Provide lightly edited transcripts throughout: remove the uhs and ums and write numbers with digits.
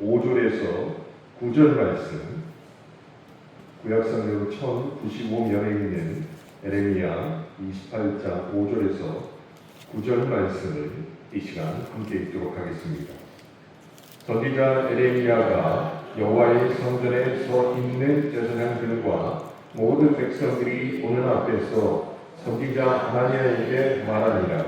5절에서 9절 말씀, 구약성경 1095면에 있는 에레미야 28장 5절에서 9절 말씀을 이 시간 함께 읽도록 하겠습니다. 선지자 에레미야가 여호와의 성전에 서 있는 제사장들과 모든 백성들이 보는 앞에서 선지자 하나니아에게 말하니라.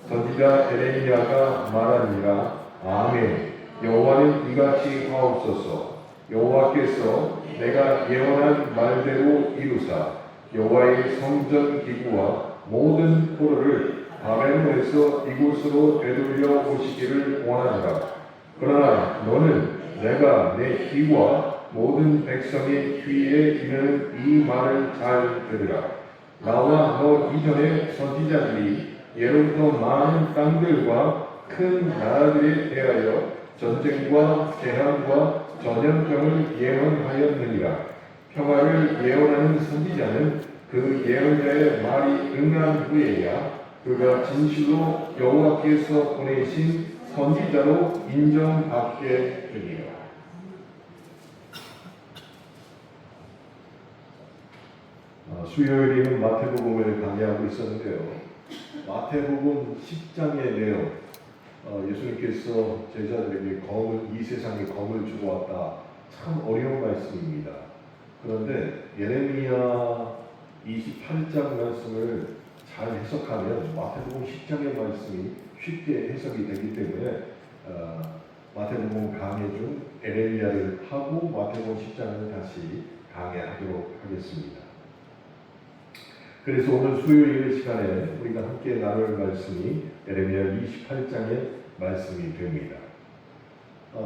선지자 에레미야가 말하니라. 아멘. 여호와는 이같이 하옵소서. 여호와께서 내가 예언한 말대로 이루사 여호와의 성전 기구와 모든 포로를 바벨론에서 이곳으로 되돌려 오시기를 원하노라. 그러나 너는 내가 내 귀와 모든 백성의 귀에 이르는 이 말을 잘 들으라. 나와 너 이전의 선지자들이 예로부터 많은 땅들과 큰 나라들에 대하여 전쟁과 재난과 전염병을 예언하였느니라. 평화를 예언하는 선지자는 그 예언자의 말이 응한 후에야 그가 진실로 여호와께서 보내신 선지자로 인정받게 되리라. 수요일에는 마태복음을 강의하고 있었는데요. 마태복음 10장의 내용, 예수님께서 제자들에게 이 세상에 검을 주고 왔다. 참 어려운 말씀입니다. 그런데 예레미야 28장 말씀을 잘 해석하면 마태복음 10장의 말씀이 쉽게 해석이 되기 때문에 마태복음 강의 중 에레미야를 하고 마태복음 10장을 다시 강의하도록 하겠습니다. 그래서 오늘 수요일 시간에 우리가 함께 나눌 말씀이 에레미야 28장의 말씀이 됩니다.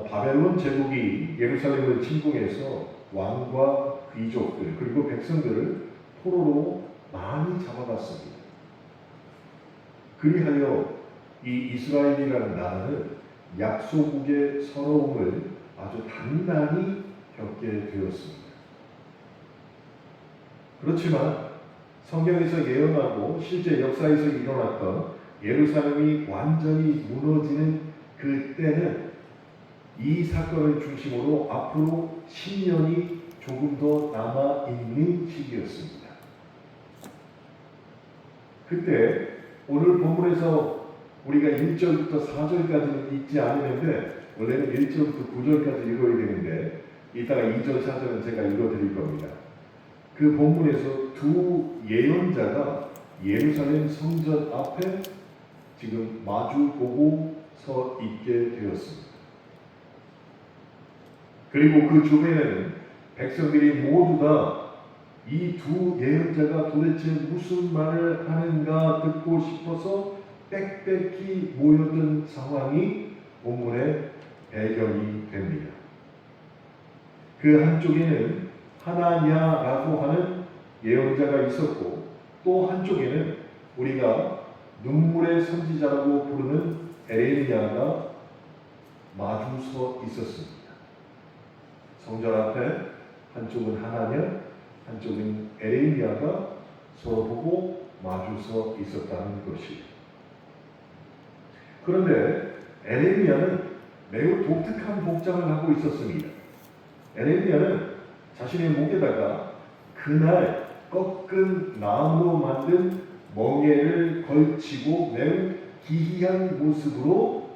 바벨론 제국이 예루살렘을 침공해서 왕과 귀족들 그리고 백성들을 포로로 많이 잡아갔습니다. 그리하여 이 이스라엘이라는 나라는 약소국의 서러움을 아주 단단히 겪게 되었습니다. 그렇지만 성경에서 예언하고 실제 역사에서 일어났던 예루살렘이 완전히 무너지는 그때는 이 사건을 중심으로 앞으로 10년이 조금 더 남아있는 시기였습니다. 그때 오늘 본문에서 우리가 1절부터 4절까지는 읽지 않았는데 원래는 1절부터 9절까지 읽어야 되는데 이따가 2절, 4절은 제가 읽어드릴 겁니다. 그 본문에서 두 예언자가 예루살렘 성전 앞에 지금 마주 보고 서 있게 되었습니다. 그리고 그 주변에는 백성들이 모두 다 이 두 예언자가 도대체 무슨 말을 하는가 듣고 싶어서 빽빽히 모여든 상황이 본문의 배경이 됩니다. 그 한쪽에는 하나냐라고 하는 예언자가 있었고 또 한쪽에는 우리가 눈물의 선지자라고 부르는 에레미야가 마주서 있었습니다. 성전 앞에 한쪽은 하나냐, 한쪽은 에레미야가 서로 보고 마주서 있었다는 것이에요. 그런데 에레미야는 매우 독특한 복장을 하고 있었습니다. 에레미야는 자신의 목에다가 그날 꺾은 나무로 만든 멍에를 걸치고 매우 기이한 모습으로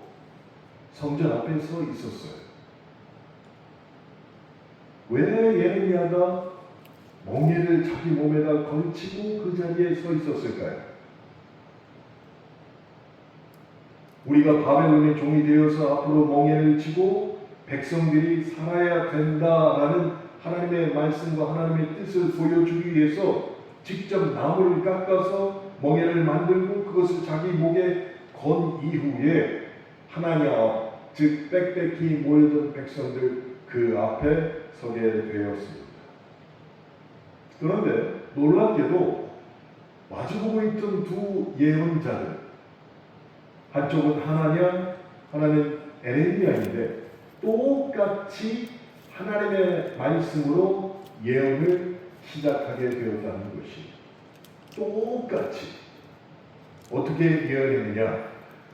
성전 앞에 서 있었어요. 왜 예레미야가 멍에를 자기 몸에다 걸치고 그 자리에 서 있었을까요? 우리가 바벨론의 종이 되어서 앞으로 멍에를 치고 백성들이 살아야 된다라는 하나님의 말씀과 하나님의 뜻을 보여주기 위해서 직접 나무를 깎아서 멍에를 만들고 그것을 자기 목에 건 이후에 하나님 즉 빽빽히 모여든 백성들 그 앞에 서게 되었습니다. 그런데 놀랍게도 마주보고 있던 두 예언자들 한쪽은 하나냐, 하나는 에레미야인데 똑같이 하나님의 말씀으로 예언을 시작하게 되었다는 것이 똑같이 어떻게 예언했느냐?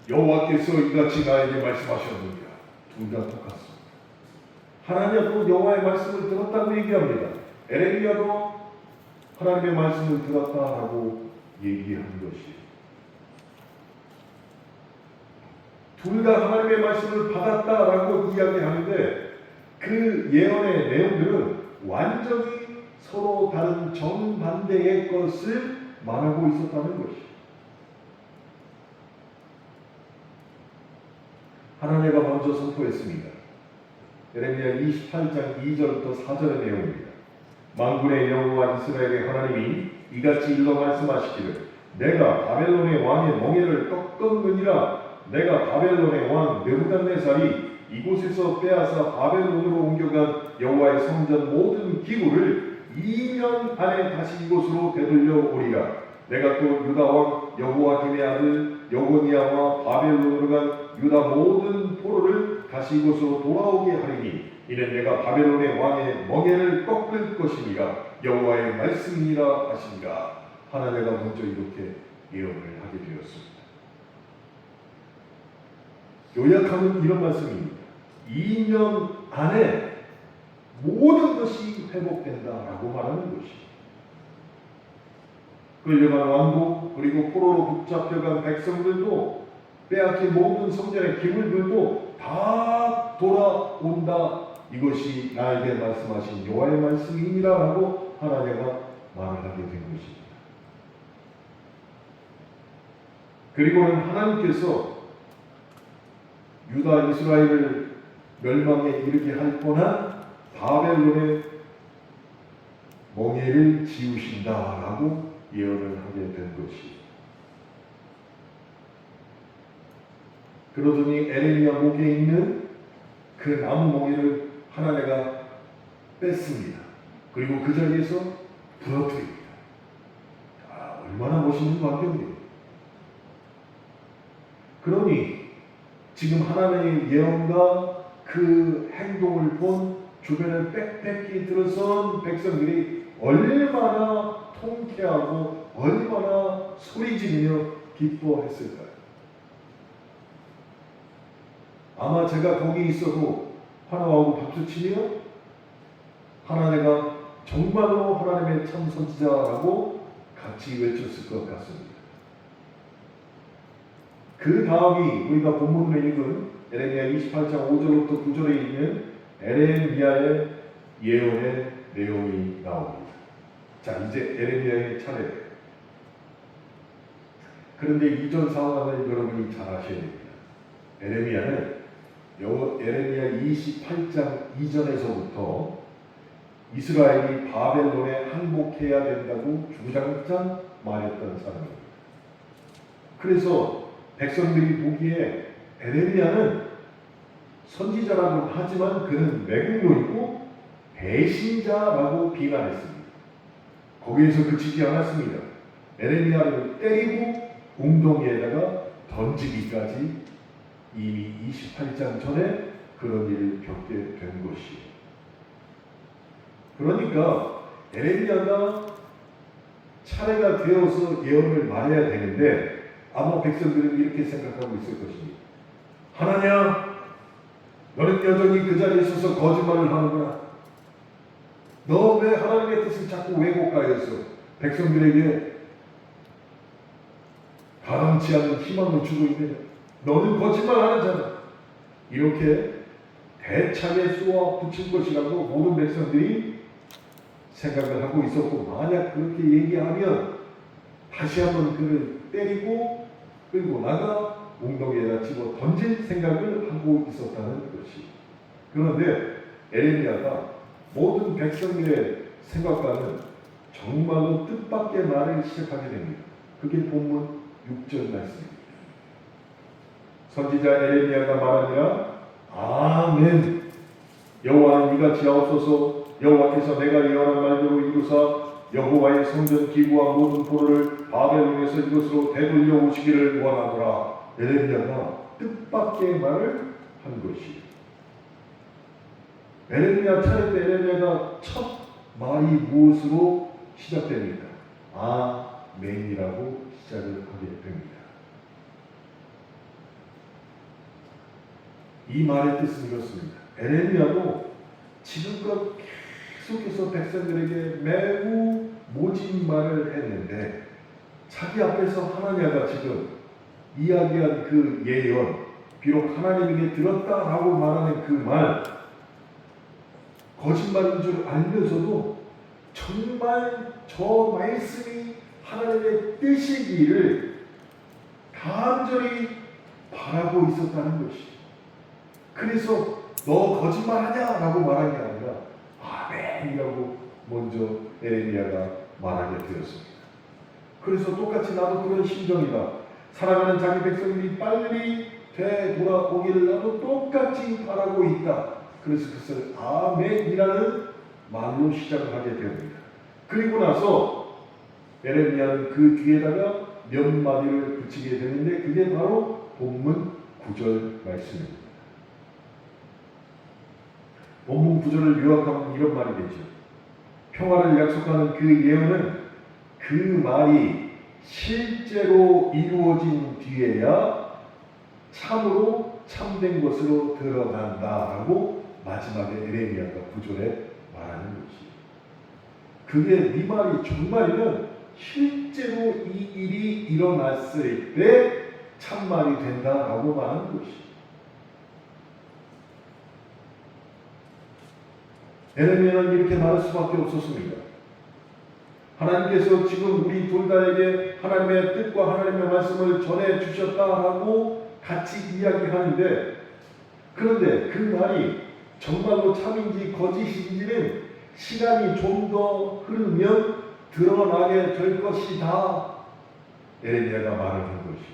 여호와께서 이같이 나에게 말씀하셨느니라. 둘 다 똑같습니다. 하나님도 여호와의 말씀을 들었다고 얘기합니다. 에레미야도 하나님의 말씀을 들었다라고 얘기한 것이에요. 둘 다 하나님의 말씀을 받았다라고 이야기하는데 그 예언의 내용들은 완전히 서로 다른 정반대의 것을 말하고 있었다는 것이에요. 하나님가 먼저 선포했습니다. 에레미야 28장 2절부터 4절의 내용입니다. 만군의 여호와 이스라엘의 하나님이 이같이 일러 말씀하시기를 내가 바벨론의 왕의 멍에를 꺾었느니라. 내가 바벨론의 왕 느부갓네살이 이곳에서 빼앗아 바벨론으로 옮겨간 여호와의 성전 모든 기구를 2년 안에 다시 이곳으로 되돌려 오리라. 내가 또 유다 왕 여호와김의 아들 여고니아와 바벨론으로 간 유다 모든 포로를 다시 이곳으로 돌아오게 하리니 이는 내가 바벨론의 왕의 멍에를 꺾을 것이니라. 여호와의 말씀이니라 하시니라. 하나님가 먼저 이렇게 예언을 하게 되었습니다. 요약하면 이런 말씀입니다. 2년 안에 모든 것이 회복된다라고 말하는 것이. 끌려간 왕국 그리고 포로로 붙잡혀간 백성들도 빼앗긴 모든 성전의 기물들도 다 돌아온다. 이것이 나에게 말씀하신 여호와의 말씀이니라라고 하나님가 말을 하게 된 것입니다. 그리고는 하나님께서 유다 이스라엘을 멸망에 이르게 할 뻔한 바벨론의 멍에를 지우신다라고 예언을 하게 된 것이. 그러더니 에레미야 목에 있는 그 나무 멍에를 하나님가 뺐습니다. 그리고 그 자리에서 부러뜨립니다. 얼마나 멋있는 광경이에요. 그러니 지금 하나님의 예언과 그 행동을 본 주변에 빽빽히 들어선 백성들이 얼마나 통쾌하고 얼마나 소리지르며 기뻐했을까요? 아마 제가 거기 있어도 하나님하고 박수치며 하나님가 정말로 하나님의 참 선지자라고 같이 외쳤을 것 같습니다. 그 다음이 우리가 본문으로 읽은 에레미야 28장 5절부터 9절에 있는 에레미야의 예언의 내용이 나옵니다. 자, 이제 에레미야의 차례예요. 그런데 이전 상황을 여러분이 잘 아셔야 됩니다. 에레미야는 에레미야 28장 이전에서부터 이스라엘이 바벨론에 항복해야 된다고 주장장 말했던 사람입니다. 그래서 백성들이 보기에 에레미야는 선지자라고 하지만 그는 매국노이고 배신자라고 비난했습니다. 거기에서 그치지 않았습니다. 에레미야를 때리고 웅덩이에다가 던지기까지 이미 28장 전에 그런 일을 겪게 된 것이에요. 그러니까 에레미야가 차례가 되어서 예언을 말해야 되는데 아마 백성들은 이렇게 생각하고 있을 것입니다. 하나냐, 너는 여전히 그 자리에 서서 거짓말을 하는구나. 너 왜 하나님의 뜻을 자꾸 왜곡하여서 백성들에게 가당치 않은 희망을 주고 있느냐. 너는 거짓말하는 자다. 이렇게 대차게 쏘아 붙일 것이라고 모든 백성들이 생각을 하고 있었고, 만약 그렇게 얘기하면 다시 한번 그를 때리고 끌고 나가 웅덩이에다 집어 던질 생각을 하고 있었다는 것이. 그런데 에레미야가 모든 백성들의 생각과는 정말로 뜻밖의 말을 시작하게 됩니다. 그게 본문 6절 말씀입니다. 선지자 에레미야가 말하니라. 아멘. 여호와는 이같이 하옵소서. 여호와께서 내가 예언한 말대로 이루사 여호와의 성전 기구와 모든 포로를 바벨론에서 이것으로 되돌려 오시기를 원하노라. 에레미야가 뜻밖의 말을 한 것이. 에레미야 차례 때 에레미야가 첫 말이 무엇으로 시작됩니까? 아멘이라고 시작을 하게 됩니다. 이 말의 뜻은 이렇습니다. 에레미야도 지금껏 계속해서 백성들에게 매우 모진 말을 했는데 자기 앞에서 하나냐가 지금 이야기한 그 예언, 비록 하나님에게 들었다라고 말하는 그 말, 거짓말인 줄 알면서도 정말 저 말씀이 하나님의 뜻이기를 간절히 바라고 있었다는 것이. 그래서 너 거짓말하냐? 라고 말한 게 아니라 아멘이라고 먼저 에레미야가 말하게 되었습니다. 그래서 똑같이 나도 그런 심정이다. 사랑하는 자기 백성들이 빨리 되돌아오기를 나도 똑같이 바라고 있다. 그래서 그것을 아멘이라는 말로 시작을 하게 됩니다. 그리고 나서 에레미야는 그 뒤에다가 몇 마디를 붙이게 되는데 그게 바로 본문 9절 말씀입니다. 본문 9절을 요약하면 이런 말이 되죠. 평화를 약속하는 그 예언은 그 말이 실제로 이루어진 뒤에야 참으로 참된 것으로 드러난다라고 마지막에 에레미야가 9절에 말하는 것이. 그게 네 말이 정말이면 실제로 이 일이 일어났을 때 참말이 된다라고 말하는 것이. 에레미야는 이렇게 말할 수밖에 없었습니다. 하나님께서 지금 우리 둘 다에게 하나님의 뜻과 하나님의 말씀을 전해 주셨다라고 같이 이야기하는데, 그런데 그 말이 정말로 참인지 거짓인지는 시간이 좀 더 흐르면 드러나게 될 것이다. 에레미야가 말을 한 것이.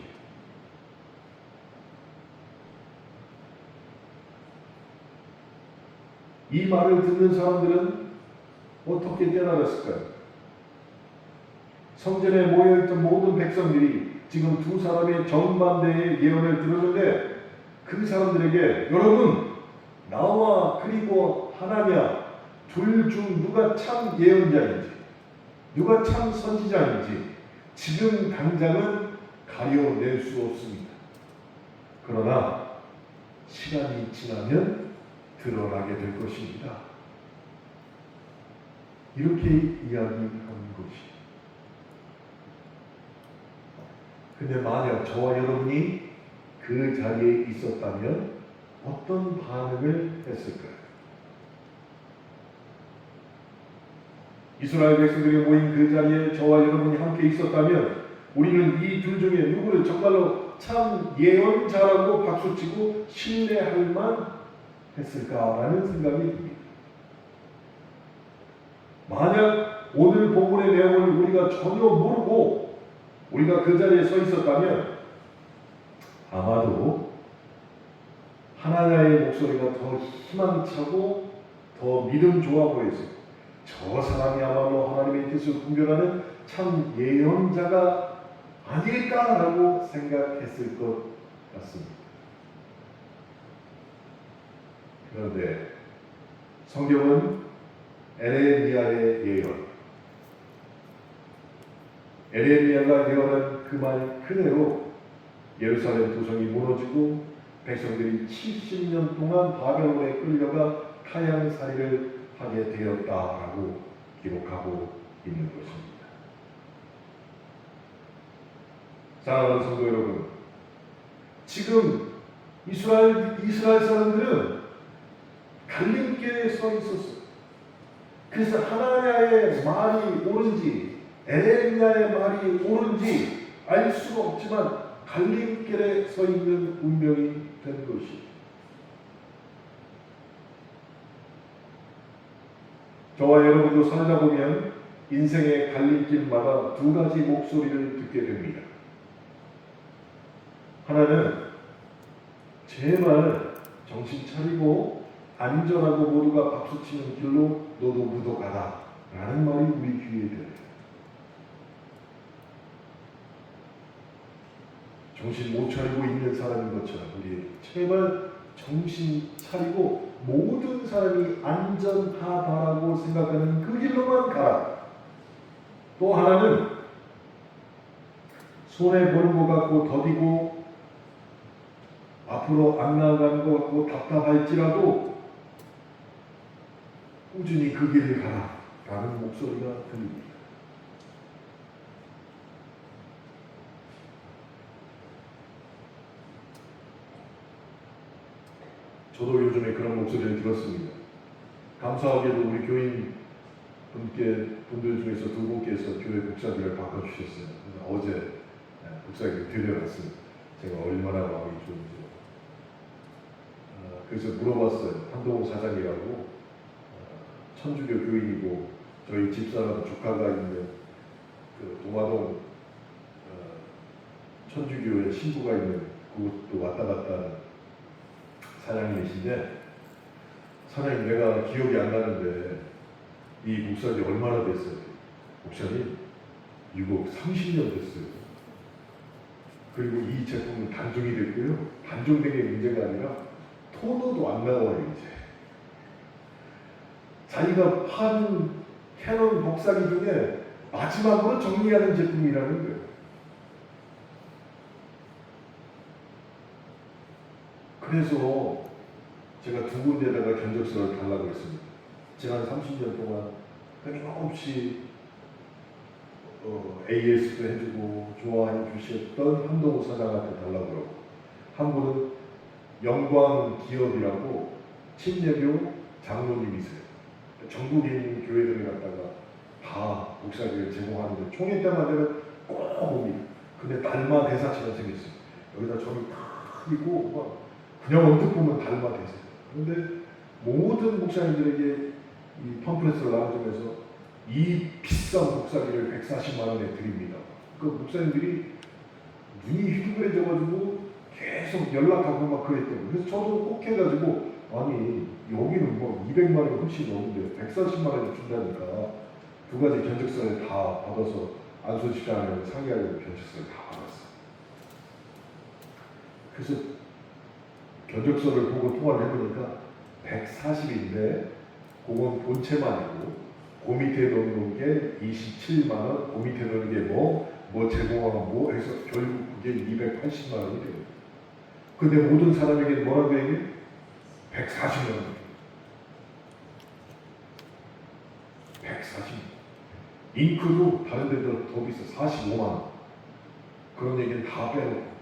이 말을 듣는 사람들은 어떻게 깨달았을까요? 성전에 모여있던 모든 백성들이 지금 두 사람의 정반대의 예언을 들었는데 그 사람들에게 여러분 나와 그리고 하나냐 둘 중 누가 참 예언자인지 누가 참 선지자인지 지금 당장은 가려낼 수 없습니다. 그러나 시간이 지나면 드러나게 될 것입니다. 이렇게 이야기하는 것이. 근데 만약 저와 여러분이 그 자리에 있었다면 어떤 반응을 했을까요? 이스라엘 백성들이 모인 그 자리에 저와 여러분이 함께 있었다면 우리는 이 둘 중에 누구를 정말로 참 예언자라고 박수치고 신뢰할 만 했을까라는 생각이 듭니다. 만약 오늘 본문의 내용을 우리가 전혀 모르고 우리가 그 자리에 서 있었다면 아마도 하나님의 목소리가 더 희망차고 더 믿음 좋아 보여서 저 사람이야말로 하나님의 뜻을 분별하는 참 예언자가 아닐까라고 생각했을 것 같습니다. 그런데 성경은 에레미야의 예언, 에레미야가 예언한 그 말 그대로 예루살렘 도성이 무너지고 백성들이 70년 동안 바벨론에 끌려가 타향살이를 하게 되었다라고 기록하고 있는 것입니다. 사랑하는 성도 여러분, 지금 이스라엘 사람들은 갈림길에 서 있었어요. 그래서 하나냐의 말이 옳은지 에레미야의 말이 옳은지 알 수가 없지만 갈림길에 서 있는 운명이 된 것이. 저와 여러분도 살다 보면 인생의 갈림길마다 두 가지 목소리를 듣게 됩니다. 하나는 제발 정신 차리고 안전하고 모두가 박수치는 길로 너도 묻어가라 라는 말이 우리 귀에 들어요. 정신 못 차리고 있는 사람인 것처럼 우리 제발 정신 차리고 모든 사람이 안전하다라고 생각하는 그 길로만 가라. 또 하나는 손해보는 것 같고 더디고 앞으로 안 나가는 것 같고 답답할지라도 꾸준히 그 길을 가라 라는 목소리가 들립니다. 저도 요즘에 그런 목소리를 들었습니다. 감사하게도 우리 교인 분들 중에서 두 분께서 교회 목사들을 바꿔주셨어요. 어제 목사에게 드려놨습니다. 제가 얼마나 마음이 좋은지. 그래서 물어봤어요. 한동호 사장이라고 천주교 교인이고 저희 집사람 조카가 있는 그 동화동 천주교의 신부가 있는 그곳도 왔다 갔다 하는 사장님이신데, 사장님 내가 기억이 안 나는데 이 목사지 얼마나 됐어요? 목사님 이거 30년 됐어요. 그리고 이 제품은 단종이 됐고요. 단종된 게 문제가 아니라 토너도 안 나와요. 이제 자기가 판 캐논 복사기 중에 마지막으로 정리하는 제품이라는 거예요. 그래서 제가 두 군데다가 견적서를 달라고 했습니다. 지난 30년 동안 끊임없이 AS도 해주고 좋아해 주셨던 한동호 사장한테 달라고 그러고, 한 분은 영광기업이라고 침례교 장로님이세요. 전국인 교회들을 갖다가 다 목사기를 제공하는데 총회 때만 되면 꼭 옵니다. 근데 달마 대사처럼 생겼어요. 여기다 점이 탁 있고 그냥 언뜻 보면 달마 대사. 그런데 모든 목사님들에게 이 팜플렛을 나눠주면서 이 비싼 목사기를 140만 원에 드립니다. 그 목사님들이 눈이 휘둥그레져가지고 계속 연락하고 막 그랬대요. 그래서 저도 꼭 해가지고, 아니 여기는 뭐 200만 원이 훨씬 넘는데 140만 원을 준다니까 두 가지 견적서를 다 받아서 안수집사님을 상의하려고 견적서를 다 받았어요. 그래서 견적서를 보고 통화를 해보니까 140인데 그건 본체만이고 그 밑에 넣는 게 27만 원, 그 밑에 넣는 게 뭐 제공하면 뭐 해서 결국 그게 280만 원이 돼요. 근데 모든 사람에게 뭐라고 얘기해? 140만 원. 140. 잉크도 다른 데도 더 비싸. 45만 원. 그런 얘기는 다 빼놓고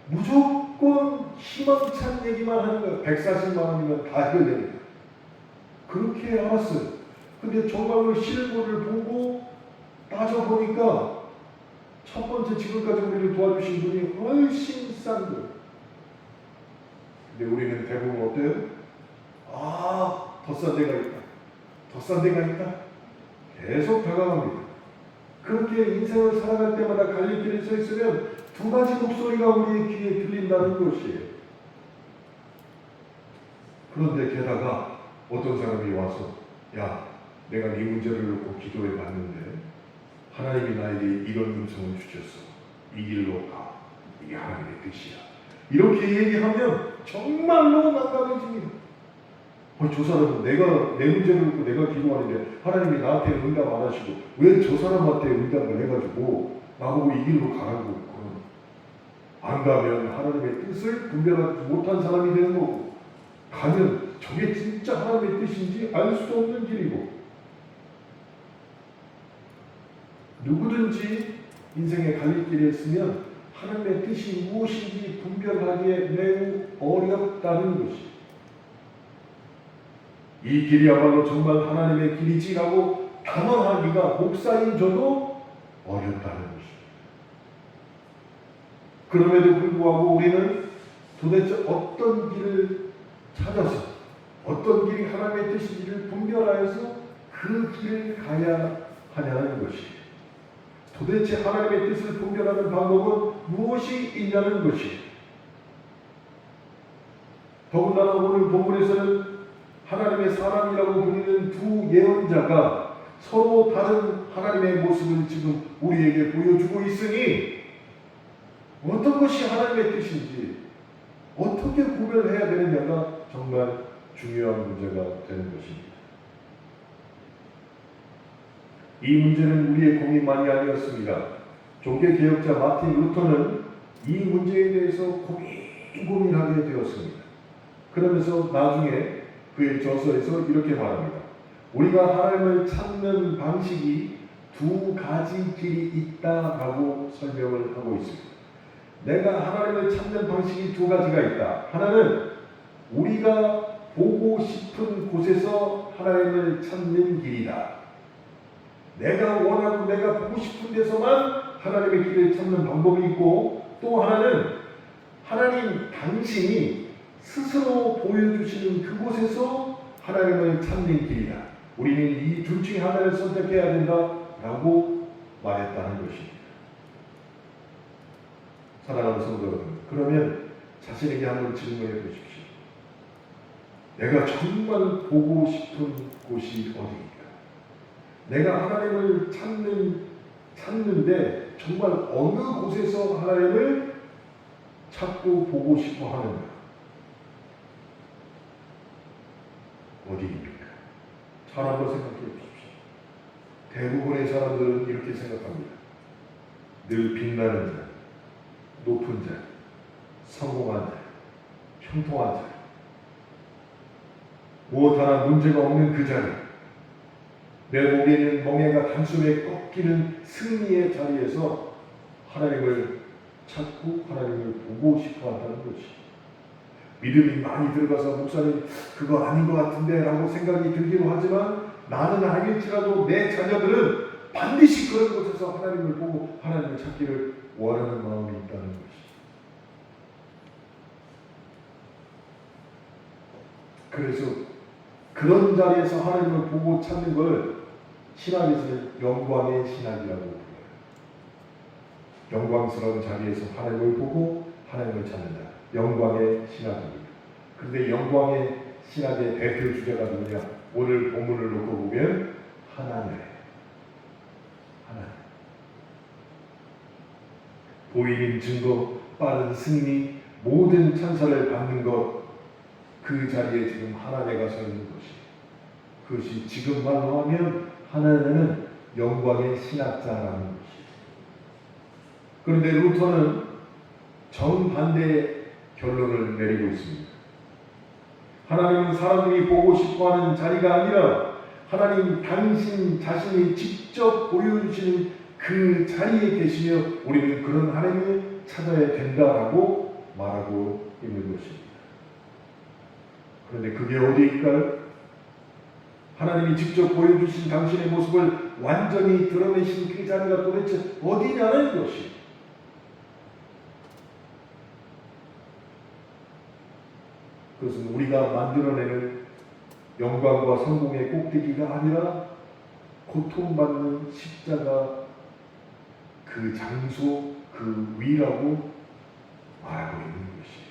무조건 희망찬 얘기만 하는 거예요. 140만 원이면 다 해결됩니다. 그렇게 알았어요. 근데 정말로 실물을 보고 따져보니까 첫 번째 지금까지 우리를 도와주신 분이 훨씬 싼 거예요. 근데 우리는 대부분 어때요? 더 싼 데가 있다. 더 싼 데가 있다. 계속 다가갑니다. 그렇게 인생을 살아갈 때마다 갈림길에 서 있으면 두 가지 목소리가 우리의 귀에 들린다는 것이에요. 그런데 게다가 어떤 사람이 와서, 야, 내가 네 문제를 놓고 기도해 봤는데 하나님이 나에게 이런 음성을 주셨어. 이 길로 가. 이게 하나님의 뜻이야. 이렇게 얘기하면 정말로 난감해집니다. 저 사람은 내가 내 문제를 놓고 내가 기도하는데 하나님이 나한테 응답 안 하시고 왜 저 사람한테 응답을 해가지고 나보고 이 길로 가라고 안 가면 하나님의 뜻을 분별하지 못한 사람이 되는 거고, 가면 저게 진짜 하나님의 뜻인지 알 수도 없는 길이고, 누구든지 인생의 갈림길에 있으면 하나님의 뜻이 무엇인지 분별하기에 매우 어렵다는 것이, 이 길이야말로 정말 하나님의 길이지라고 단언하기가 목사인 저도 어렵다는 것입니다. 그럼에도 불구하고 우리는 도대체 어떤 길을 찾아서 어떤 길이 하나님의 뜻인지를 분별하여서 그 길을 가야 하냐는 것이, 도대체 하나님의 뜻을 분별하는 방법은 무엇이 있냐는 것이, 더군다나 오늘 본문에서는 하나님의 사람이라고 불리는 두 예언자가 서로 다른 하나님의 모습을 지금 우리에게 보여주고 있으니 어떤 것이 하나님의 뜻인지 어떻게 구별해야 되느냐가 정말 중요한 문제가 되는 것입니다. 이 문제는 우리의 고민만이 아니었습니다. 종교개혁자 마틴 루터는 이 문제에 대해서 고민하게 되었습니다. 그러면서 나중에 그의 저서에서 이렇게 말합니다. 우리가 하나님을 찾는 방식이 두 가지 길이 있다라고 설명을 하고 있습니다. 내가 하나님을 찾는 방식이 두 가지가 있다. 하나는 우리가 보고 싶은 곳에서 하나님을 찾는 길이다. 내가 원하고 내가 보고 싶은 데서만 하나님의 길을 찾는 방법이 있고, 또 하나는 하나님 당신이 스스로 보여주시는 그곳에서 하나님을 찾는 길이다. 우리는 이 둘 중에 하나를 선택해야 된다라고 말했다는 것입니다. 사랑하는 성도 여러분, 그러면 자신에게 한번 질문해 보십시오. 내가 정말 보고 싶은 곳이 어디입니까? 내가 하나님을 찾는데 정말 어느 곳에서 하나님을 찾고 보고 싶어 하는가? 어디입니까? 잘 한번 생각해 보십시오. 대부분의 사람들은 이렇게 생각합니다. 늘 빛나는 자, 높은 자, 성공한 자, 형통한 자, 무엇 하나 문제가 없는 그 자리, 내 목에 있는 멍에가 단숨에 꺾이는 승리의 자리에서 하나님을 찾고 하나님을 보고 싶어 한다는 것이, 믿음이 많이 들어가서 목사님 그거 아닌 것 같은데 라고 생각이 들기도 하지만, 나는 아닐지라도 내 자녀들은 반드시 그런 곳에서 하나님을 보고 하나님을 찾기를 원하는 마음이 있다는 것이. 그래서 그런 자리에서 하나님을 보고 찾는 걸 신학에서는 영광의 신학이라고 불러요. 영광스러운 자리에서 하나님을 보고 하나님을 찾는다. 영광의 신학입니다. 그런데 영광의 신학의 대표 주제가 누구냐? 오늘 본문을 놓고 보면 하나님. 보이는 증거, 빠른 승리, 모든 찬사를 받는 것, 그 자리에 지금 하나님가 서 있는 것이, 그것이 지금 말로 하면 하나님은 영광의 신학자라는 것이. 그런데 루터는 정반대의 결론을 내리고 있습니다. 하나님은 사람들이 보고 싶어하는 자리가 아니라 하나님 당신 자신이 직접 보여주시는 그 자리에 계시며 우리는 그런 하나님을 찾아야 된다라고 말하고 있는 것입니다. 그런데 그게 어디일까요? 하나님이 직접 보여주신 당신의 모습을 완전히 드러내신 그 자리가 도대체 어디냐는 것이, 그것은 우리가 만들어내는 영광과 성공의 꼭대기가 아니라 고통받는 십자가 그 장소, 그 위라고 말하고 있는 것이에요.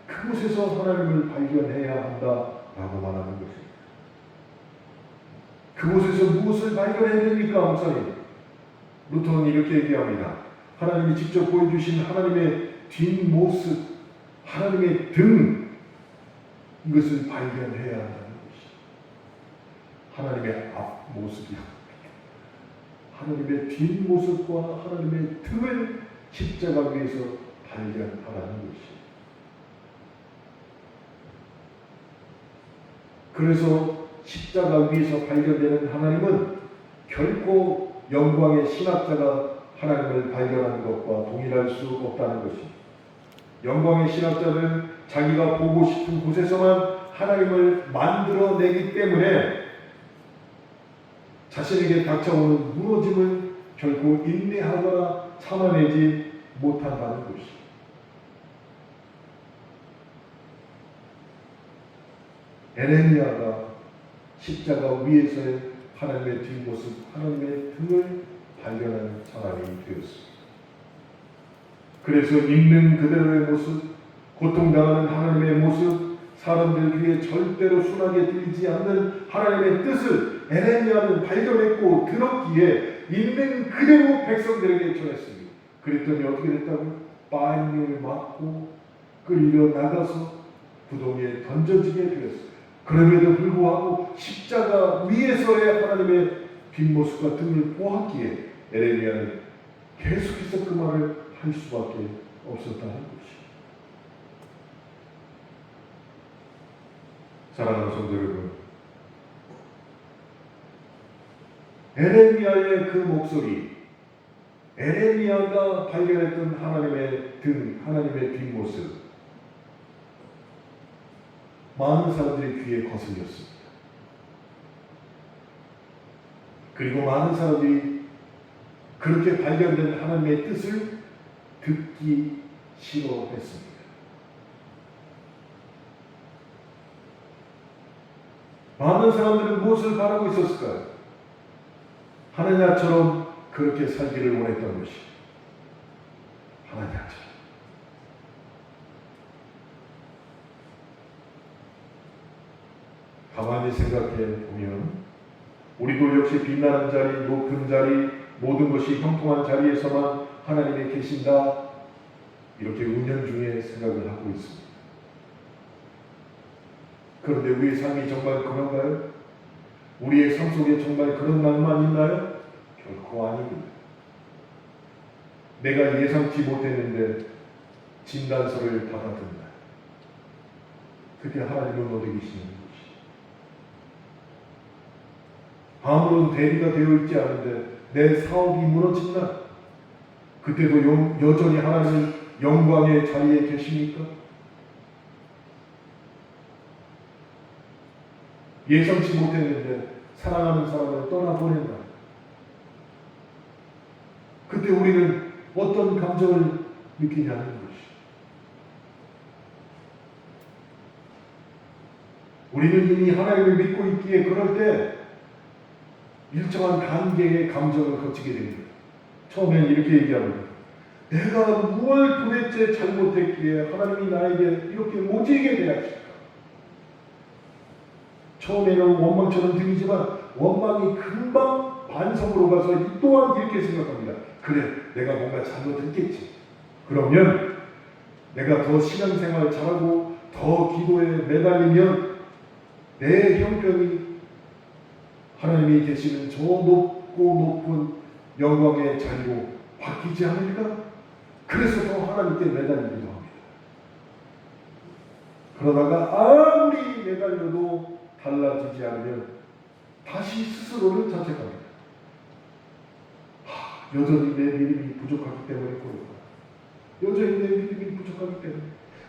그곳에서 하나님을 발견해야 한다라고 말하는 것입니다. 그곳에서 무엇을 발견해야 됩니까, 목사님? 루터는 이렇게 얘기합니다. 하나님이 직접 보여주신 하나님의 뒷모습, 하나님의 등, 이것을 발견해야 한다는 것이. 하나님의 앞모습이요, 하나님의 뒷모습과 하나님의 등을 십자가 위에서 발견하라는 것이. 그래서 십자가 위에서 발견되는 하나님은 결코 영광의 신학자가 하나님을 발견하는 것과 동일할 수 없다는 것입니다. 영광의 신학자는 자기가 보고 싶은 곳에서만 하나님을 만들어내기 때문에 자신에게 닥쳐오는 무너짐을 결코 인내하거나 참아내지 못한다는 것입니다. 에레미야가 십자가 위에서의 하나님의 뒷모습, 하나님의 등을 발견하는 사람이 되었습니다. 그래서 있는 그대로의 모습, 고통당하는 하나님의 모습, 사람들 귀에 절대로 순하게 들리지 않는 하나님의 뜻을 에레미야는 발견했고 들었기에 있는 그대로 백성들에게 전했습니다. 그랬더니 어떻게 됐다고요? 빨미를 맞고 끌려 나가서 구덩이에 던져지게 되었습니다. 그럼에도 불구하고 십자가 위에서의 하나님의 뒷모습과 등을 보았기에 에레미야는 계속해서 그 말을 할 수밖에 없었다는 것이. 사랑하는 성도 여러분, 에레미야의 그 목소리, 에레미야가 발견했던 하나님의 등, 하나님의 뒷모습, 많은 사람들의 귀에 거슬렸습니다. 그리고 많은 사람들이 그렇게 발견된 하나님의 뜻을 듣기 싫어했습니다. 많은 사람들은 무엇을 바라고 있었을까요? 하나냐처럼 그렇게 살기를 원했던 것이 하나냐처럼. 가만히 생각해 보면 우리도 역시 빛나는 자리, 높은 자리, 모든 것이 형통한 자리에서만 하나님이 계신다, 이렇게 은연중에 생각을 하고 있습니다. 그런데 우리의 삶이 정말 그런가요? 우리의 삶 속에 정말 그런 날만 있나요? 결코 아닙니다. 내가 예상치 못했는데 진단서를 받아든다. 그때 하나님은 어디 계시는 것이? 아무런 대비가 되어 있지 않은데 내 사업이 무너진다. 그때도 여전히 하나님 영광의 자리에 계십니까? 예상치 못했는데 사랑하는 사람을 떠나보낸다. 그때 우리는 어떤 감정을 느끼냐는 것이. 우리는 이미 하나님을 믿고 있기에 그럴 때 일정한 단계의 감정을 거치게 됩니다. 처음엔 이렇게 얘기합니다. 내가 무엇을 도대체 잘못했기에 하나님이 나에게 이렇게 모질게 대하실까? 처음에는 원망처럼 들리지만 원망이 금방 반성으로 가서 이 또한 이렇게 생각합니다. 그래, 내가 뭔가 잘못했겠지. 그러면 내가 더 신앙생활 잘하고 더 기도에 매달리면 내 형편이 하나님이 계시는 저 높고 높은 영광의 자리로 바뀌지 않을까? 그래서 더 하나님께 매달리기도 합니다. 그러다가 아무리 매달려도 달라지지 않으면 다시 스스로를 자책합니다. 여전히 내 믿음이 부족하기 때문에 그렇구나. 여전히 내 믿음이 부족하기 때문에.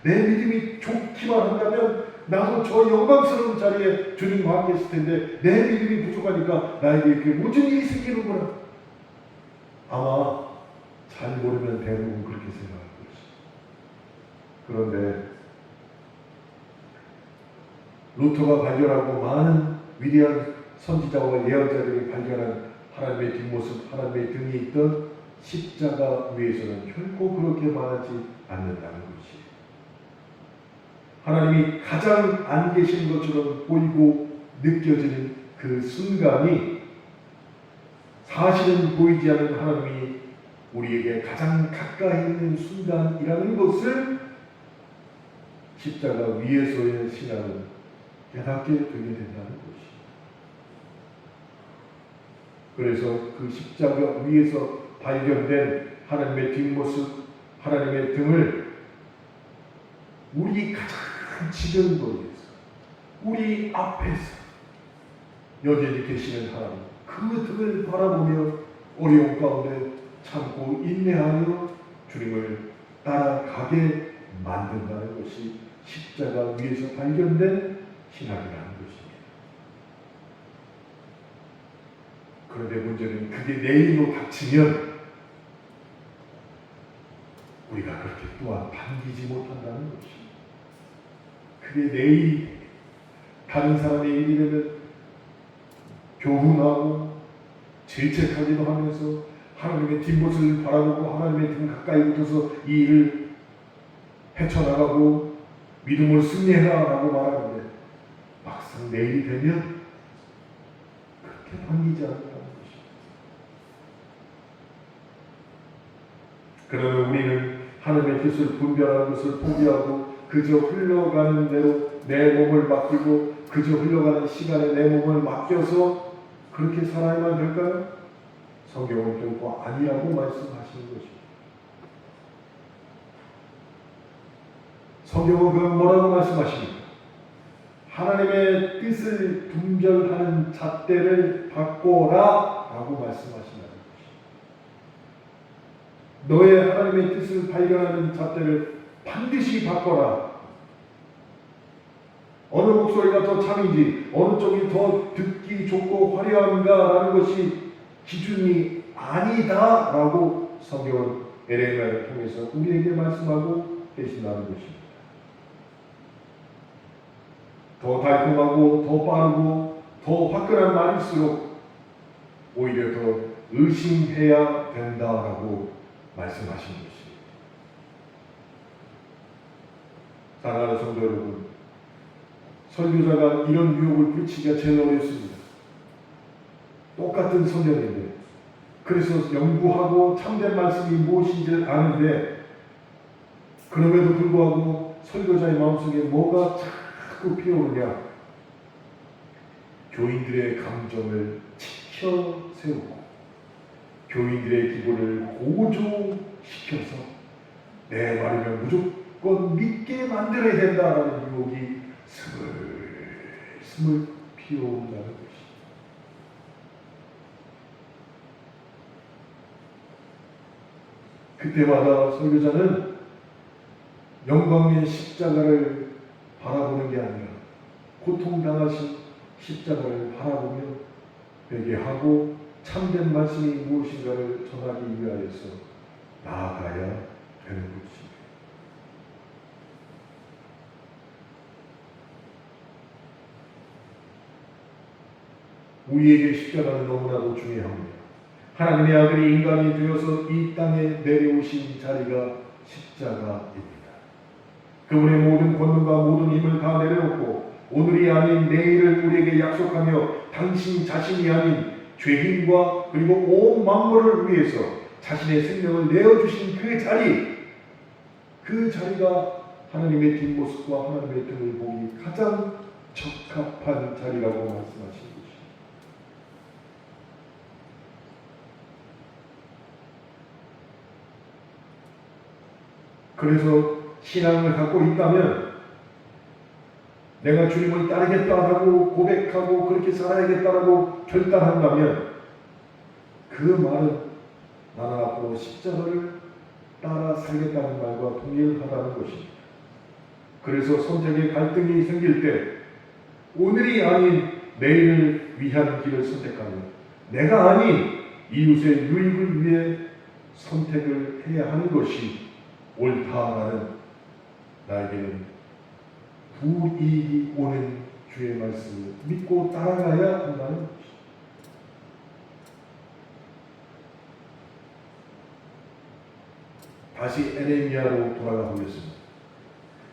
내 믿음이 좋기만 한다면 나도 저 영광스러운 자리에 주님과 함께 있을 텐데 내 믿음이 부족하니까 나에게 이렇게 무슨 일이 생기는구나. 아마 잘 모르면 대부분 그렇게 생각할 것이죠. 그런데 루터가 발견하고 많은 위대한 선지자와 예언자들이 발견한 하나님의 뒷모습, 하나님의 등이 있던 십자가 위에서는 결코 그렇게 말하지 않는다는 것이. 하나님이 가장 안 계신 것처럼 보이고 느껴지는 그 순간이 사실은 보이지 않는 하나님이 우리에게 가장 가까이 있는 순간이라는 것을 십자가 위에서의 신앙은 깨닫게 되게 된다는 것이. 그래서 그 십자가 위에서 발견된 하나님의 뒷모습, 하나님의 등을 우리 가장 지금 거리에서, 우리 앞에서 여전히 계시는 하나님, 그 등을 바라보며 어려운 가운데 참고 인내하여 주님을 따라가게 만든다는 것이 십자가 위에서 발견된 신앙이라는 것입니다. 그런데 문제는 그게 내일로 닥치면 우리가 그렇게 또한 반기지 못한다는 것입니다. 그게 내일 다른 사람의 일이 되면 교훈하고 질책하기도 하면서 하나님의 뒷모습을 바라보고 하나님의 등 가까이 붙어서 이 일을 헤쳐나가고 믿음으로 승리해라 라고 말하는데 막상 내일이 되면 그렇게 반기지 않는다는 것입니다. 그러면 우리는 하나님의 뜻을 분별하는 것을 포기하고 그저 흘러가는 대로 내 몸을 맡기고 그저 흘러가는 시간에 내 몸을 맡겨서 그렇게 살아야만 될까요? 성경은 결코 아니라고 말씀하시는 것입니다. 성경은 그 뭐라고 말씀하십니까? 하나님의 뜻을 분별하는 잣대를 바꿔라 라고 말씀하신다는 것입니다. 너의 하나님의 뜻을 발견하는 잣대를 반드시 바꿔라. 어느 목소리가 더 참인지, 어느 쪽이 더 듣기 좋고 화려한가라는 것이 기준이 아니다 라고 성경은 에레미야를 통해서 우리에게 말씀하고 계신다는 것입니다. 더 달콤하고 더 빠르고 더 화끈한 말일수록 오히려 더 의심해야 된다라고 말씀하신 것입니다. 사랑하는 성도 여러분, 설교자가 이런 유혹을 붙이기가 제일 어렵습니다. 똑같은 성경인데, 그래서 연구하고 참된 말씀이 무엇인지를 아는데, 그럼에도 불구하고 설교자의 마음속에 뭐가 자꾸 피어오르냐? 교인들의 감정을 치켜 세우고 교인들의 기분을 고조시켜서 내 말이면 무조건 믿게 만들어야 된다라는 유혹이 스물스물 피어온다는 것이. 그때마다 설교자는 영광의 십자가를 바라보는 게 아니라 고통당하신 십자가를 바라보며 회개하고 참된 말씀이 무엇인가를 전하기 위하여서 나아가야 되는 것입니다. 우리에게 십자가는 너무나도 중요합니다. 하나님의 아들이 인간이 되어서 이 땅에 내려오신 자리가 십자가입니다. 그분의 모든 권능과 모든 힘을 다 내려놓고 오늘이 아닌 내일을 우리에게 약속하며 당신 자신이 아닌 죄인과 그리고 온 만물을 위해서 자신의 생명을 내어주신 그 자리가 하나님의 뒷모습과 하나님의 등을 보기 가장 적합한 자리라고 말씀하신 것입니다. 그래서 신앙을 갖고 있다면 내가 주님을 따르겠다라고 고백하고 그렇게 살아야겠다라고 결단한다면 그 말은 나는 앞으로 십자가를 따라 살겠다는 말과 동일하다는 것입니다. 그래서 선택의 갈등이 생길 때 오늘이 아닌 내일을 위한 길을 선택하며 내가 아닌 이웃의 유익을 위해 선택을 해야 하는 것이 옳다라는 나에게는 불이익이 오는 주의 말씀을 믿고 따라가야 한다는 것입니다. 다시 에레미야로 돌아가 보겠습니다.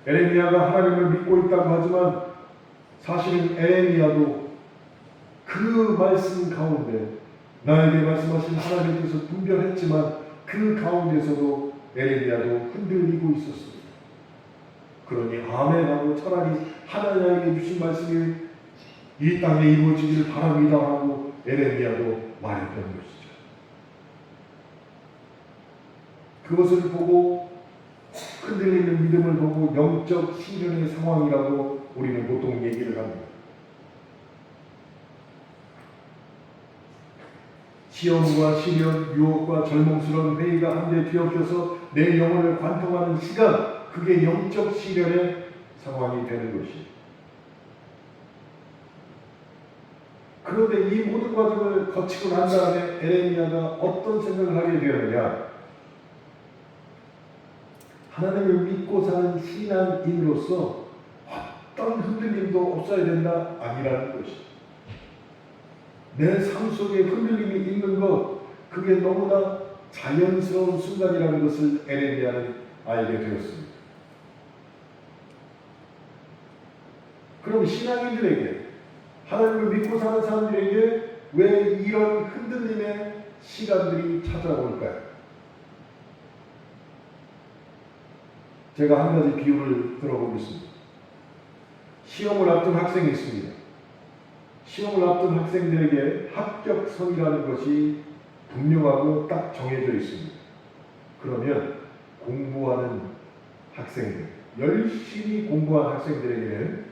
에레미야가 하나님을 믿고 있다고 하지만 사실은 에레미야도 그 말씀 가운데 나에게 말씀하신 하나님의 뜻을 분별했지만 그 가운데서도 에레미야도 흔들리고 있었습니다. 그러니 아멘하고 차라리 하나님에게 주신 말씀이 이 땅에 이루어지기를 바랍니다 하고 에레미야도 말했던 것이죠. 그것을 보고 흔들리는 믿음을 보고 영적 시련의 상황이라고 우리는 보통 얘기를 합니다. 시험과 시련, 유혹과 절망스러운 회의가 한데 뒤엉켜서 내 영혼을 관통하는 시간, 그게 영적 시련의 상황이 되는 것입니다. 그런데 이 모든 과정을 거치고 난 다음에 에레미야가 어떤 생각을 하게 되었느냐? 하나님을 믿고 사는 신앙인으로서 어떤 흔들림도 없어야 된다 아니라는 것입니다. 내 삶 속에 흔들림이 있는 것, 그게 너무나 자연스러운 순간이라는 것을 에레미야는 알게 되었습니다. 그럼 신앙인들에게, 하나님을 믿고 사는 사람들에게 왜 이런 흔들림의 시간들이 찾아올까요? 제가 한 가지 비유를 들어보겠습니다. 시험을 앞둔 학생이 있습니다. 시험을 앞둔 학생들에게 합격선이라는 것이 분명하고 딱 정해져 있습니다. 그러면 공부하는 학생들, 열심히 공부한 학생들에게는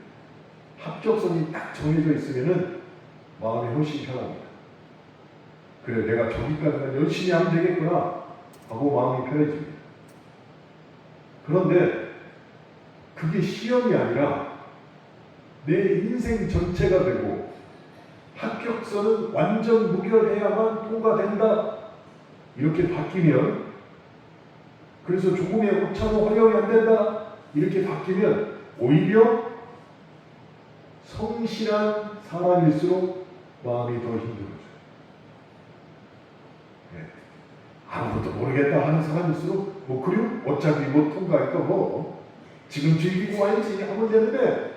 합격선이 딱 정해져 있으면은 마음이 훨씬 편합니다. 그래, 내가 저기까지만 열심히 하면 되겠구나 하고 마음이 편해집니다. 그런데 그게 시험이 아니라 내 인생 전체가 되고 합격선은 완전 무결해야만 통과된다 이렇게 바뀌면, 그래서 조금의 오차도 활용이 안 된다 이렇게 바뀌면 오히려 성실한 사람일수록 마음이 더 힘들어져요. 네. 아무것도 모르겠다 하는 사람일수록 그래요? 어차피 통과할까 지금 즐기고 와야지 하면 되는데,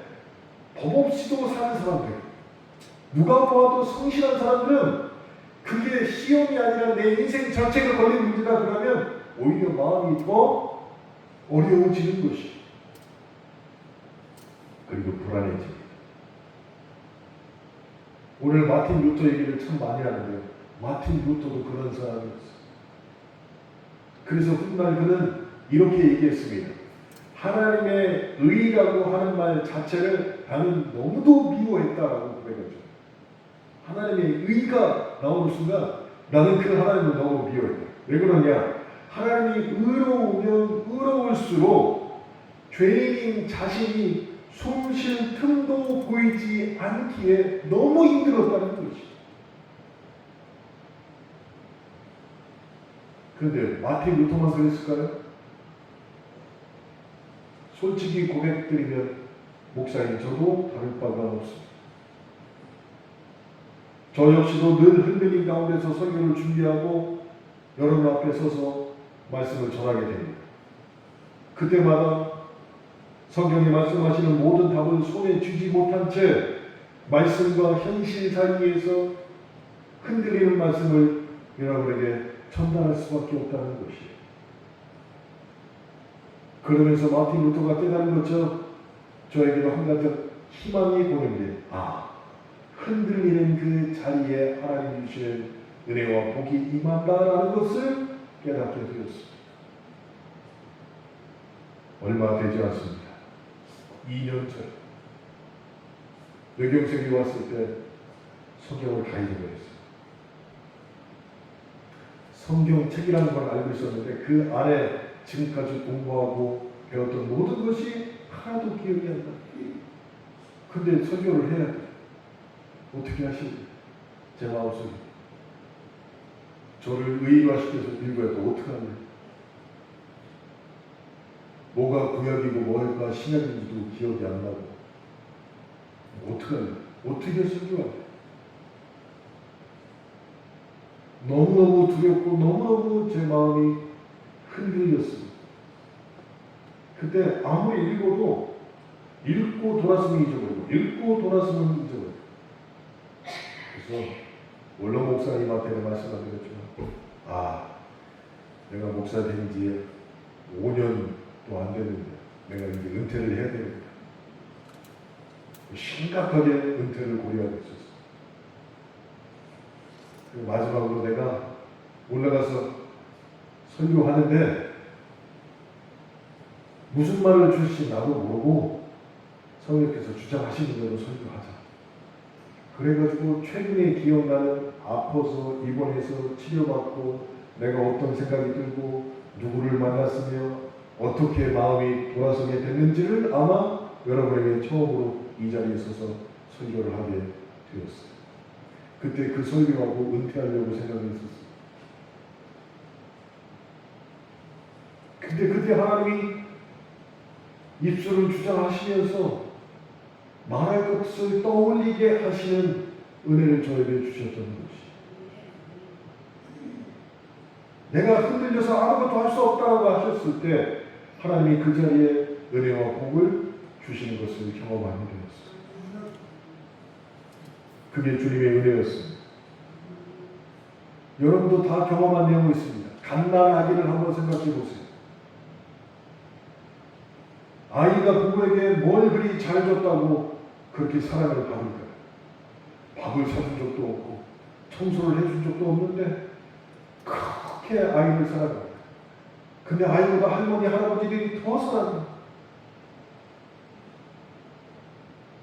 법 없이도 사는 사람들, 누가 보아도 성실한 사람들은 그게 시험이 아니라 내 인생 전체가 걸린 문제다 그러면 오히려 마음이 더 어려워지는 것이, 그리고 불안해집니다. 오늘 마틴 루터 얘기를 참 많이 하는데요. 마틴 루터도 그런 사람이었어요. 그래서 훗날 그는 이렇게 얘기했습니다. 하나님의 의라고 하는 말 자체를 나는 너무도 미워했다라고 고백했죠. 하나님의 의가 나오는 순간 나는 그 하나님을 너무 미워했다. 왜 그러냐? 하나님이 의로우면 의로울수록 죄인인 자신이 숨 쉴 틈도 보이지 않기에 너무 힘들었다는 것이죠. 그런데 마틴 루터만 그랬을까요? 솔직히 고백드리면 목사님, 저도 다를 바가 없습니다. 저 역시도 늘 흔들림 가운데서 설교를 준비하고 여러분 앞에 서서 말씀을 전하게 됩니다. 그때마다 성경이 말씀하시는 모든 답을 손에 쥐지 못한 채 말씀과 현실 사이에서 흔들리는 말씀을 여러분에게 전달할 수밖에 없다는 것이에요. 그러면서 마틴 루터가 깨달은 것처럼 저에게도 한 가지 희망이 보는 게, 흔들리는 그 자리에 하나님 주시는 은혜와 복이 임한다라는 것을 깨닫게 되었습니다. 얼마 되지 않습니다. 2년 전 뇌경색이 왔을 때 성경을 다 잊어버렸어요. 성경책이라는 걸 알고 있었는데 그 안에 지금까지 공부하고 배웠던 모든 것이 하나도 기억이 안 나. 근데 설교를 해야 돼. 어떻게 하시지? 제 마음속에 저를 의인화시켜서 읽어야 돼. 어떻게 하냐? 뭐가 구약이고 뭐가 신약인지도 기억이 안 나고 어떻게 하냐? 어떻게 설교하냐? 너무너무 두렵고 너무너무 제 마음이 흔들렸습니다. 그때 아무리 읽어도 읽고 돌았으면 잊어버리고 읽고 돌았으면 잊어버리고. 그래서 원로 목사님한테 말씀을 드렸지만 내가 목사 된 지 5년도 안 됐는데 내가 이제 은퇴를 해야 되겠다. 심각하게 은퇴를 고려하고 있었어요. 마지막으로 내가 올라가서 설교하는데 무슨 말을 주실지 나도 모르고 성령께서 주장하시는 대로 설교하자. 그래가지고 최근에 기억나는 아파서 입원해서 치료받고 내가 어떤 생각이 들고 누구를 만났으며 어떻게 마음이 돌아서게 됐는지를 아마 여러분에게 처음으로 이 자리에 서서 설교를 하게 되었어요. 그때 그 설교하고 은퇴하려고 생각했었어요. 근데 그때 하나님이 입술을 주장하시면서 말할 것을 떠올리게 하시는 은혜를 저에게 주셨던 것이, 내가 흔들려서 아무것도 할 수 없다고 하셨을 때 하나님이 그 자리에 은혜와 복을 주시는 것을 경험하게 되었어요. 그게 주님의 은혜였습니다. 여러분도 다 경험한 내용이 있습니다. 갓난아기를 한번 생각해 보세요. 아이가 부모에게 뭘 그리 잘 줬다고 그렇게 사랑을 받을까요? 밥을 사준 적도 없고 청소를 해준 적도 없는데 그렇게 아이를 사랑합니다. 근데 아이보다 할머니, 할아버지들이 더 사랑합니다.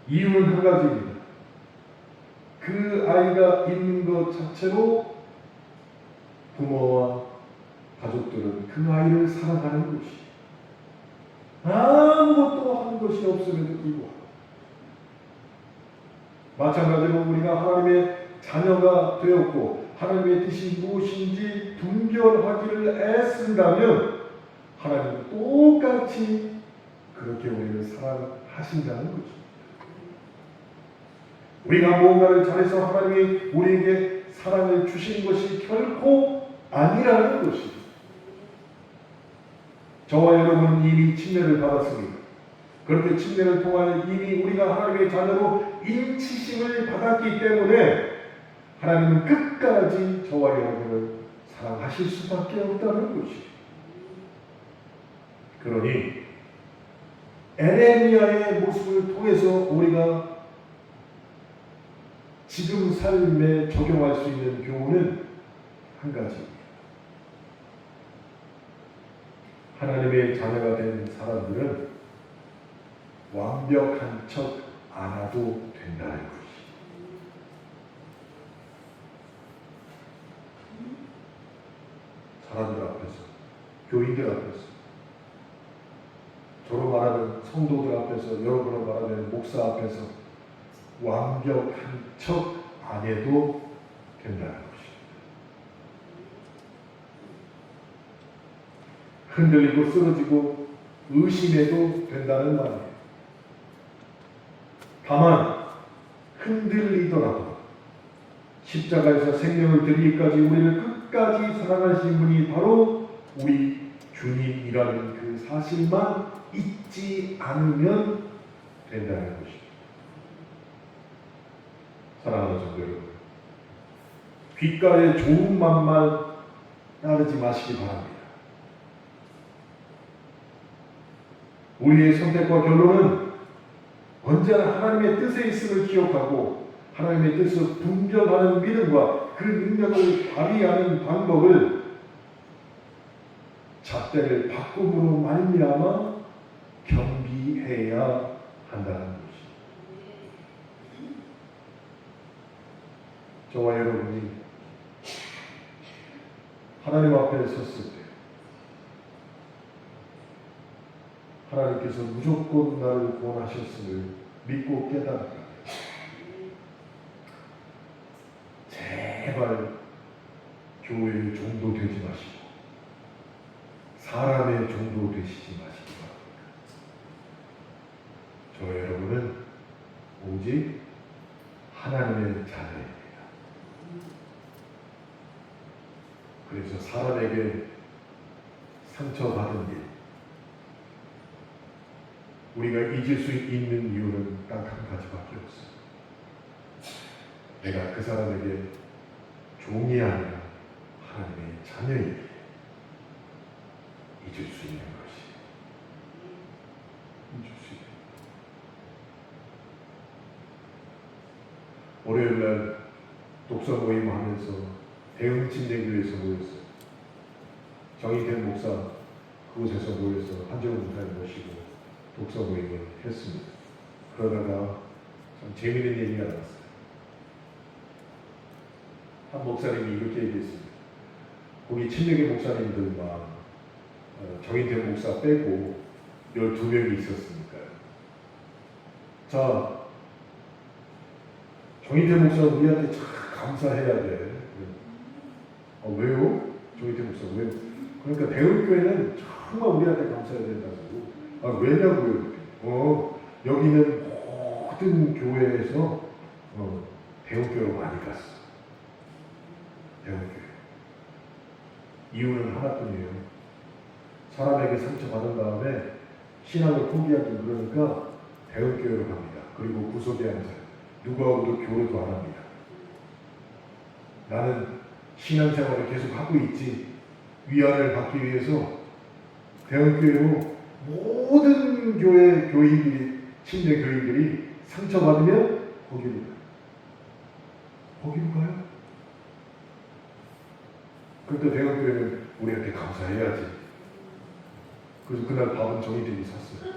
이유는 한 가지입니다. 그 아이가 있는 것 자체로 부모와 가족들은 그 아이를 사랑하는 것이 아무것도 한 것이 없음에도 불구하고 마찬가지로 우리가 하나님의 자녀가 되었고 하나님의 뜻이 무엇인지 분별하기를 애쓴다면 하나님은 똑같이 그렇게 우리를 사랑하신다는 거죠. 우리가 무언가를 잘해서 하나님이 우리에게 사랑을 주신 것이 결코 아니라는 것입니다. 저와 여러분은 이미 침례를 받았습니다. 그렇게 침례를 통하여 이미 우리가 하나님의 자녀로 인치심을 받았기 때문에 하나님은 끝까지 저와 여러분을 사랑하실 수밖에 없다는 것입니다. 그러니 에레미야의 모습을 통해서 우리가 지금 삶에 적용할 수 있는 교훈은 한 가지입니다. 하나님의 자녀가 된 사람들은 완벽한 척 안 해도 된다는 것이. 사람들 앞에서, 교인들 앞에서, 저로 말하는 성도들 앞에서, 여러분으로 말하는 목사 앞에서 완벽한 척 안 해도 된다는 것입니다. 흔들리고 쓰러지고 의심해도 된다는 말이에요. 다만 흔들리더라도 십자가에서 생명을 드리기까지 우리를 끝까지 사랑하신 분이 바로 우리 주님이라는 그 사실만 잊지 않으면 된다는 것입니다. 사랑하는 성도 여러분, 귓가에 좋은 말만 따르지 마시기 바랍니다. 우리의 선택과 결론은 언제나 하나님의 뜻에 있음을 기억하고 하나님의 뜻을 분별하는 믿음과 그 능력을 발휘하는 방법을 잣대를 바꿈으로 말미암아 겸비해야 한다는 것입니다. 저와 여러분이 하나님 앞에 섰을 때 하나님께서 무조건 나를 구원하셨음을 믿고 깨달으라. 제발 교회의 종도 되지 마시고 사람의 종도 되시지 마시기 바랍니다. 저 여러분은 오직 하나님의 자녀입니다. 그래서 사람에게 상처받은 일, 우리가 잊을 수 있는 이유는 딱 한 가지밖에 없어요. 내가 그 사람에게 종이 아니라 하나님의 자녀에게 잊을 수 있는 것이. 잊을 수 있는. 월요일날 독서 모임 하면서 대흥 침례교회에서 모였어요. 정의된 목사 그곳에서 모여서 한정훈 목사님 모시고 독서 모임을 했습니다. 그러다가 참 재미있는 얘기가 나왔어요. 한 목사님이 이렇게 얘기했습니다. 거기 침례교 목사님들만 정의된 목사 빼고 12명이 있었으니까요. 자, 정의된 목사는 우리한테 참 감사해야 돼. 왜요? 정의태 목사 왜요? 그러니까 대흥교회는 정말 우리한테 감사해야 된다고. 왜냐고요? 여기는 모든 교회에서 대흥교회로 많이 갔어. 대흥교회. 이유는 하나뿐이에요. 사람에게 상처받은 다음에 신앙을 포기하기 그러니까 대흥교회로 갑니다. 그리고 구석에 앉아요. 누구하고도 교류도 안 합니다. 나는 신앙생활을 계속 하고 있지. 위안을 받기 위해서 대형교회로 모든 교회 교인들이, 침례 교인들이 상처받으면 거기로 가요. 그때 대형교회는 우리한테 감사해야지. 그래서 그날 밥은 저희들이 샀어요.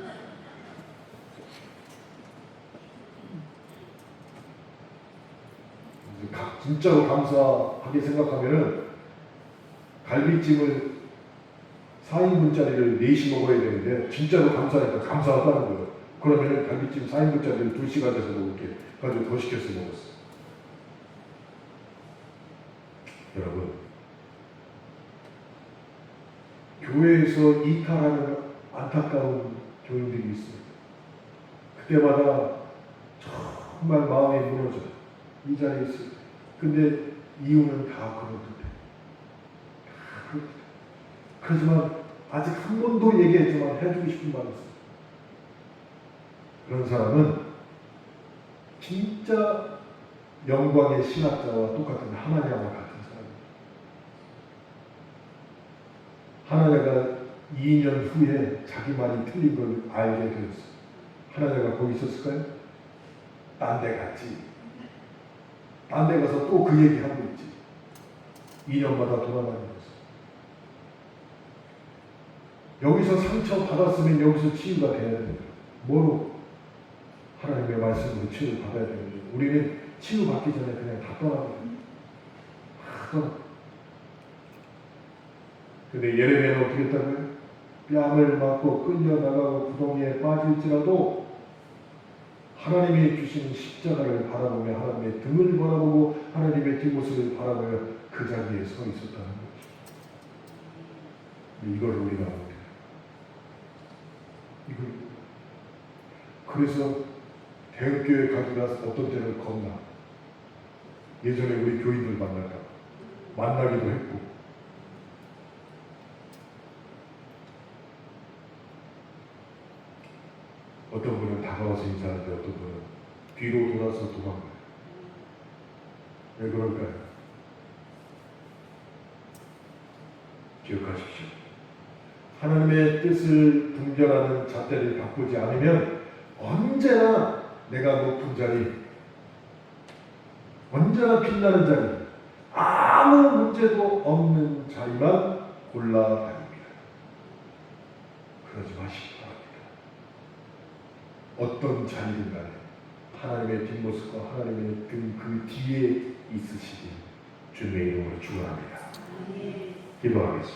진짜로 감사하게 생각하면은 갈비찜을 4인분짜리를 4시 먹어야 되는데 진짜로 감사하니까 감사하다는 거예요. 그러면은 갈비찜 4인분짜리를 2시간 돼서 먹을게 가지고 더 시켜서 먹었어요. 여러분, 교회에서 이탈하는 안타까운 교인들이 있습니다. 그때마다 정말 마음이 무너져요. 이 자리에 있을 때. 근데 이유는 다 그렇듯해. 다 그렇듯해. 그렇지만 아직 한 번도 얘기했지만 해주고 싶은 말이 있어요. 그런 사람은 진짜 영광의 신학자와 똑같은 하나냐와 같은 사람입니다. 하나냐가 2년 후에 자기 말이 틀린 걸 알게 되었어요. 하나냐가 거기 있었을까요? 딴 데 갔지. 딴 데 가서 또 그 얘기하고 있지. 2년마다 돌아다니면서. 여기서 상처 받았으면 여기서 치유가 돼야 됩니다. 뭐로? 하나님의 말씀으로 치유를 받아야 됩니다. 우리는 치유받기 전에 그냥 다 떠납니다. 다 떠나. 근데 예레미야는 어떻게 했다고요? 뺨을 맞고 끌려나가고 구덩이에 빠질지라도 하나님이 주시는 십자가를 바라보며 하나님의 등을 바라보고 하나님의 뒷모습을 바라보며 그 자리에 서 있었다는 거죠. 이걸 우리가 합니다. 그래서 대학교에 가기가 어떤 때는 겁나. 예전에 우리 교인들 만나기도 했고, 어떤 분은 다가와서 인사하는데 어떤 분은 뒤로 돌아서 도망가요. 왜 그럴까요? 기억하십시오. 하나님의 뜻을 분별하는 잣대를 바꾸지 않으면 언제나 내가 높은 자리, 언제나 빛나는 자리, 아무 문제도 없는 자리만 골라다닙니다. 그러지 마시기 바랍니다. 어떤 자리든 간에 하나님의 뒷모습과 하나님의 그 뒤에 있으시길 주님의 이름으로 축원합니다. 기도하겠습니다.